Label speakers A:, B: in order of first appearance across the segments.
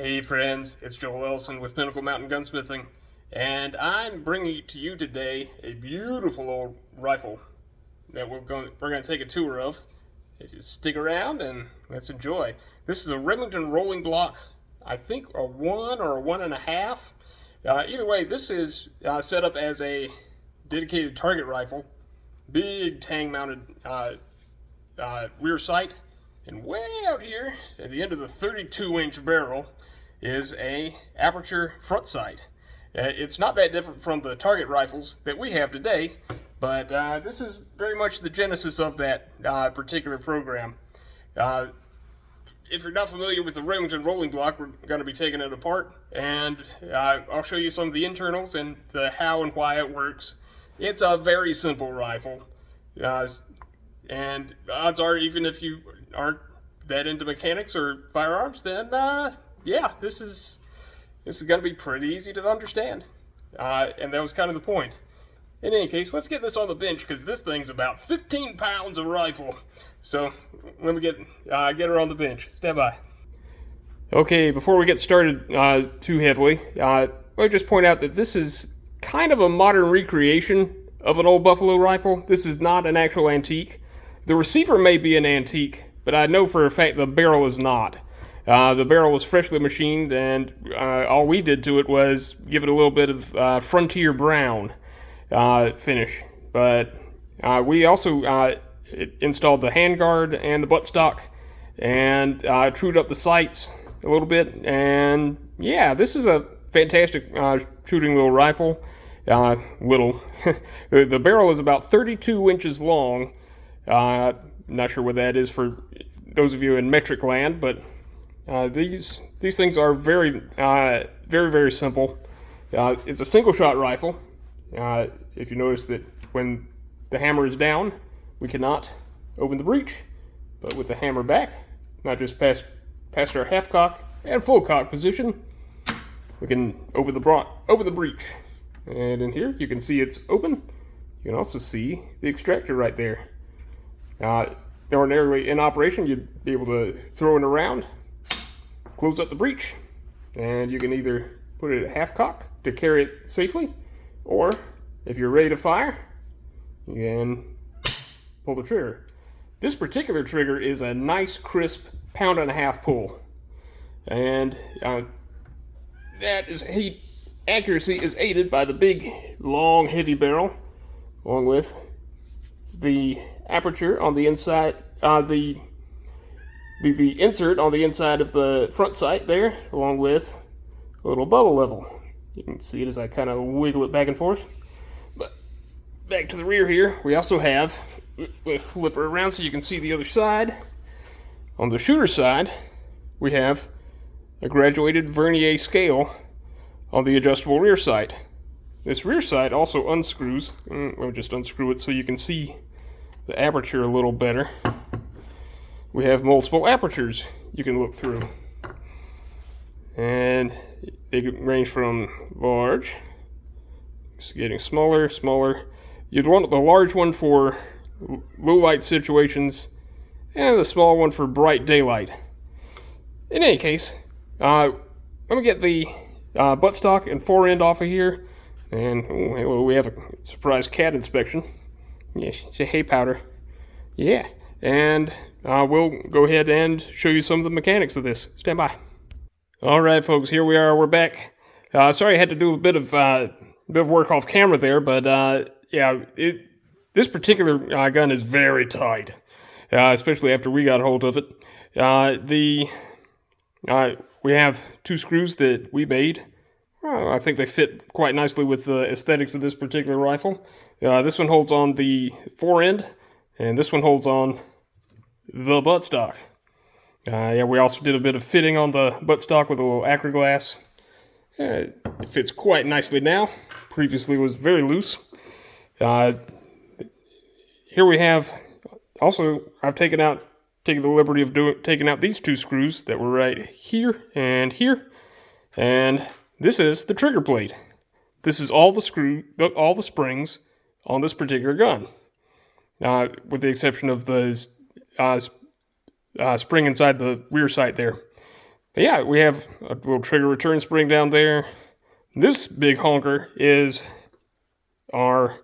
A: Hey friends, it's Joel Ellison with Pinnacle Gunsmithing, and I'm bringing to you today a beautiful old rifle that we're going to take a tour of. Just stick around and let's enjoy. This is a Remington Rolling Block, I think a 1 or a 1.5. Either way, this is set up as a dedicated target rifle, big tang-mounted rear sight, and way out here at the end of the 32-inch barrel is a aperture front sight. It's not that different from the target rifles that we have today, but this is very much the genesis of that particular program. If you're not familiar with the Remington Rolling Block, we're going to be taking it apart, and I'll show you some of the internals and the how and why it works. It's a very simple rifle, and odds are, even if you aren't that into mechanics or firearms, then yeah, this is going to be pretty easy to understand, and that was kind of the point. In any case, let's get this on the bench because this thing's about 15 pounds of rifle. So let me get her on the bench. Stand by. Okay, before we get started too heavily, let me just point out that this is kind of a modern recreation of an old Buffalo rifle. This is not an actual antique. The receiver may be an antique, but I know for a fact the barrel is not. The barrel was freshly machined, and all we did to it was give it a little bit of frontier brown finish. But we also installed the handguard and the buttstock, and trued up the sights a little bit. And yeah, this is a fantastic shooting little rifle. The barrel is about 32 inches long. Not sure what that is for those of you in metric land, but these things are very, very simple. It's a single shot rifle. If you notice that when the hammer is down, we cannot open the breech, but with the hammer back, not just past our half cock and full cock position, we can open the breech. And in here, you can see it's open. You can also see the extractor right there. Ordinarily in operation, you'd be able to throw it around, close up the breech, and you can either put it at half cock to carry it safely, or if you're ready to fire, you can pull the trigger. This particular trigger is a nice, crisp 1.5 pound pull, and accuracy is aided by the big, long, heavy barrel, along with the aperture on the inside, the insert on the inside of the front sight there, along with a little bubble level. You can see it as I kind of wiggle it back and forth. But back to the rear here, we also have, let's flip her around so you can see the other side. On the shooter side, we have a graduated vernier scale on the adjustable rear sight. This rear sight also unscrews. Let me just unscrew it so you can see the aperture a little better. We have multiple apertures you can look through, and they can range from large, it's getting smaller. You'd want the large one for low light situations, and the small one for bright daylight. In any case, let me get the buttstock and fore end off of here. And hello, we have a surprise cat inspection. Yeah, say hey, Powder. Yeah, and we'll go ahead and show you some of the mechanics of this. Stand by. All right, folks, here we are. We're back. Sorry I had to do a bit of work off camera there, but yeah, this particular gun is very tight, especially after we got hold of it. We have 2 screws that we made. I think they fit quite nicely with the aesthetics of this particular rifle. This one holds on the fore end, and this one holds on the buttstock. Yeah, we also did a bit of fitting on the buttstock with a little acroglass. It fits quite nicely now. Previously it was very loose. Here we have, also, I've taken the liberty of taking out these 2 screws that were right here, and this is the trigger plate. This is all the springs on this particular gun, with the exception of the spring inside the rear sight there. But yeah, we have a little trigger return spring down there. This big honker is our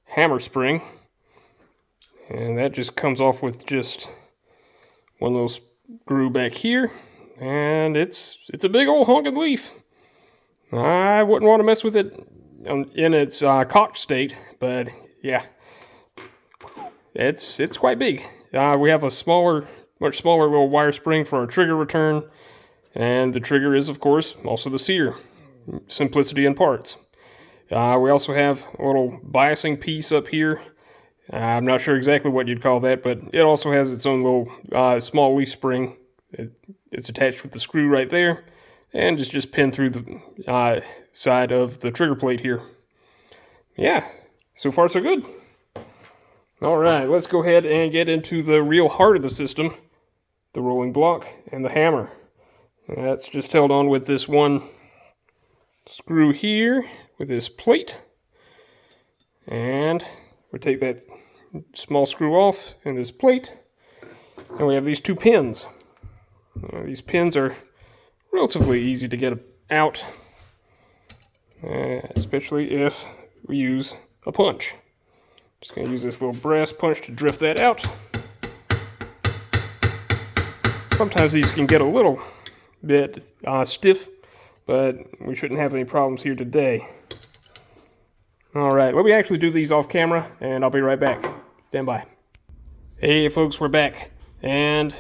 A: hammer spring. And that just comes off with just one little screw back here. And it's a big old honking leaf. I wouldn't want to mess with it in its cocked state, but yeah, it's quite big. We have a much smaller little wire spring for our trigger return, and the trigger is, of course, also the sear. Simplicity in parts. We also have a little biasing piece up here. I'm not sure exactly what you'd call that, but it also has its own little small leaf spring. It's attached with the screw right there, and just pinned through the side of the trigger plate here. Yeah, so far so good. All right, let's go ahead and get into the real heart of the system, the rolling block and the hammer. That's just held on with this one screw here with this plate. And we take that small screw off in this plate, and we have these two pins. These pins are relatively easy to get out, especially if we use a punch. Just going to use this little brass punch to drift that out. Sometimes these can get a little bit stiff, but we shouldn't have any problems here today. Alright, let me actually do these off camera, and I'll be right back. Stand by. Hey folks, we're back. And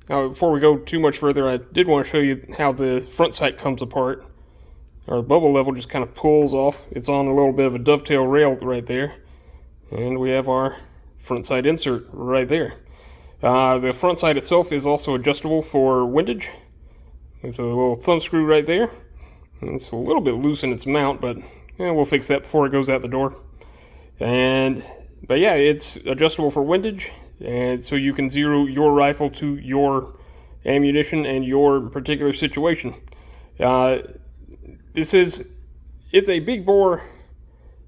A: before we go too much further, I did want to show you how the front sight comes apart. Our bubble level just kind of pulls off. It's on a little bit of a dovetail rail right there. And we have our front sight insert right there. The front sight itself is also adjustable for windage. With a little thumb screw right there. And it's a little bit loose in its mount, but we'll fix that before it goes out the door. But yeah, it's adjustable for windage, and so you can zero your rifle to your ammunition and your particular situation. It's a big bore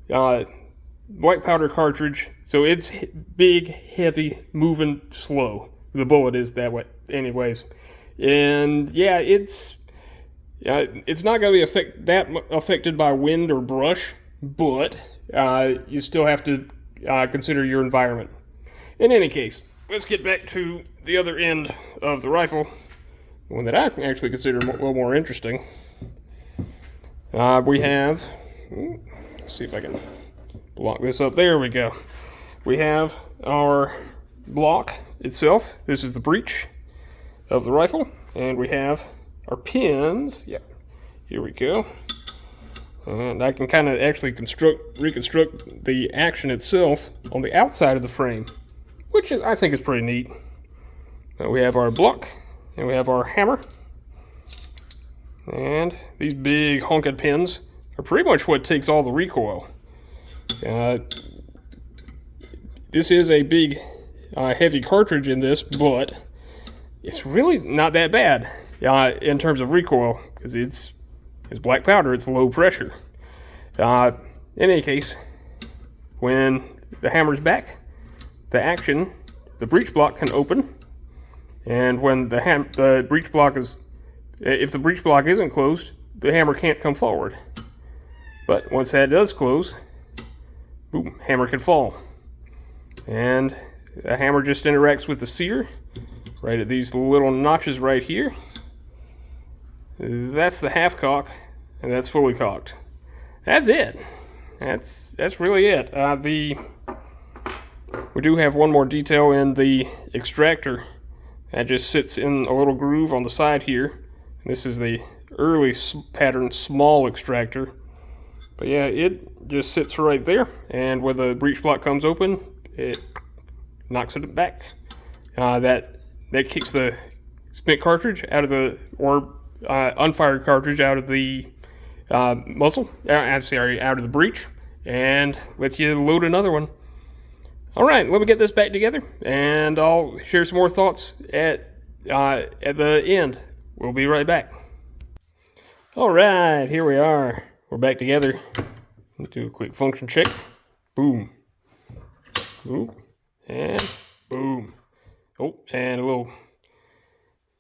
A: black powder cartridge, so it's big, heavy, moving, slow. The bullet is that way, anyways. And yeah, it's not going to be affected by wind or brush, but you still have to consider your environment. In any case, let's get back to the other end of the rifle, one that I actually consider a little more interesting. We have, let's see if I can block this up. There we go. We have our block itself. This is the breech of the rifle, and we have our pins. Yep, here we go. And I can kind of actually reconstruct the action itself on the outside of the frame, which I think is pretty neat. We have our block, and we have our hammer. And these big honking pins are pretty much what takes all the recoil. This is a big, heavy cartridge in this, but it's really not that bad in terms of recoil, because it's black powder, it's low pressure. In any case, when the hammer's back, the breech block can open, and when the breech block if the breech block isn't closed, the hammer can't come forward. But once that does close, boom, hammer can fall. And the hammer just interacts with the sear right at these little notches right here. That's the half cock, and that's fully cocked. That's it. That's really it. We do have one more detail in the extractor that just sits in a little groove on the side here. This is the early pattern small extractor. But yeah, it just sits right there, and when the breech block comes open, it knocks it back. That kicks the spent cartridge out of unfired cartridge out of the muzzle. Out of the breech, and lets you load another one. All right, let me get this back together, and I'll share some more thoughts at the end. We'll be right back. All right, here we are. We're back together. Let's do a quick function check. Boom. Boom. And boom. Oh, and a little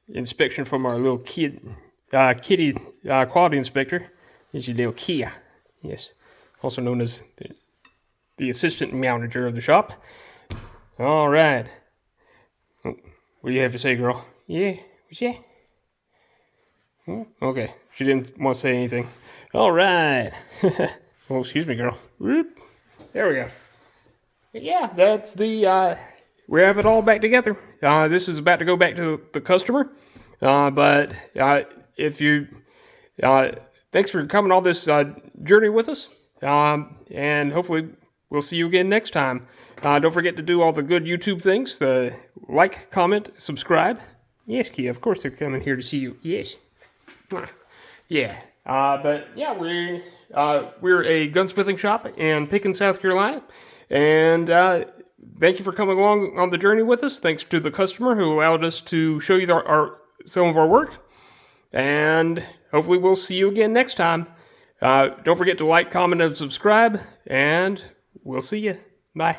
A: inspection from our little kitty quality inspector. Is your little Kia. Yes. Also known as the assistant manager of the shop. All right. What do you have to say, girl? Yeah. What's that? Okay. She didn't want to say anything. All right. Oh, excuse me, girl. Whoop. There we go. Yeah, that's the, we have it all back together. This is about to go back to the customer. But if you, thanks for coming on this journey with us. And hopefully we'll see you again next time. Don't forget to do all the good YouTube things. The like, comment, subscribe. Yes, Kia, of course they're coming here to see you. Yes. Yeah. But yeah, we're a gunsmithing shop in Pickens, South Carolina. And thank you for coming along on the journey with us. Thanks to the customer who allowed us to show you some of our work. And hopefully we'll see you again next time. Don't forget to like, comment, and subscribe. And we'll see you. Bye.